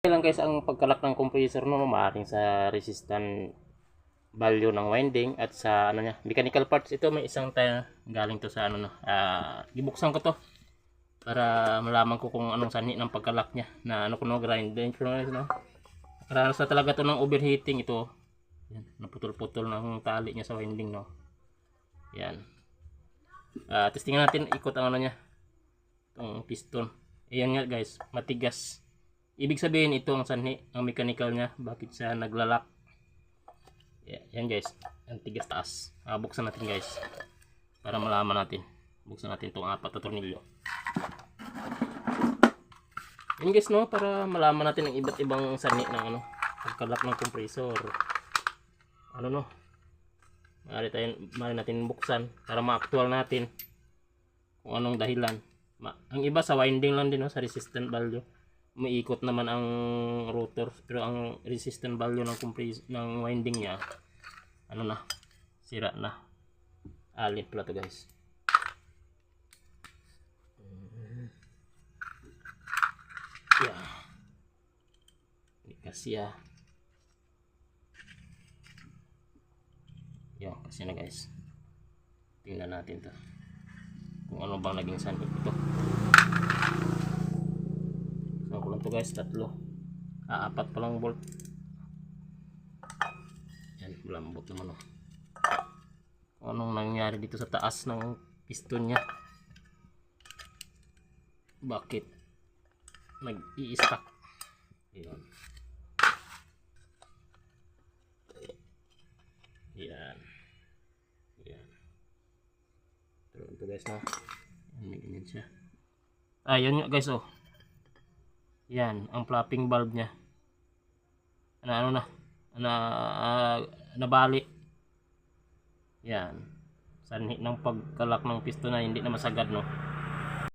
Lang guys ang pagkalak ng compressor no, maaaring sa resistant value ng winding at sa ano niya, mechanical parts. Ito may isang tayo galing to sa ano no. Ibuksan ko to para malaman ko kung anong sanhi ng pagkalak niya na ano ko no, grinding ko no. Karasa talaga to ng overheating ito. Yan, naputol-putol ng tali niya sa winding no. Yan. Testingnan natin ikot ang ano niya. Itong piston. Ayan nga guys, matigas. Ibig sabihin ito ang sanhi, ang mechanical niya, bakit siya naglalak. Yan guys, ang tigas taas. Buksan natin guys, para malaman natin. Buksan natin itong 4 na tornilyo. Yan guys no, para malaman natin ang iba't ibang sanhi ng ano, pagkalak ng compressor. Ano no, maaari natin buksan para ma-actual natin kung anong dahilan. Ang iba sa winding lang din no, sa resistant value. Umiikot naman ang rotor, pero ang resistant value ng ng winding niya ano na, sira na. Alin pala to guys. Yeah. Ini kasi yan, kasi na guys. Tingnan natin to kung ano bang naging sanhi ito. So kulang to guys, 3. 4 pa lang bolt. Yan, malambot naman oh. Kung anong nangyari dito sa taas ng piston nya, bakit nag-i-stuck. Yan. Yan. Yan. Pero ito guys na. Yan, may ganyan siya. Yan nga guys oh. Yan, ang flapping valve niya. Nabali. Yan. Sanhi ng pagkalak ng piston na hindi na masagad no.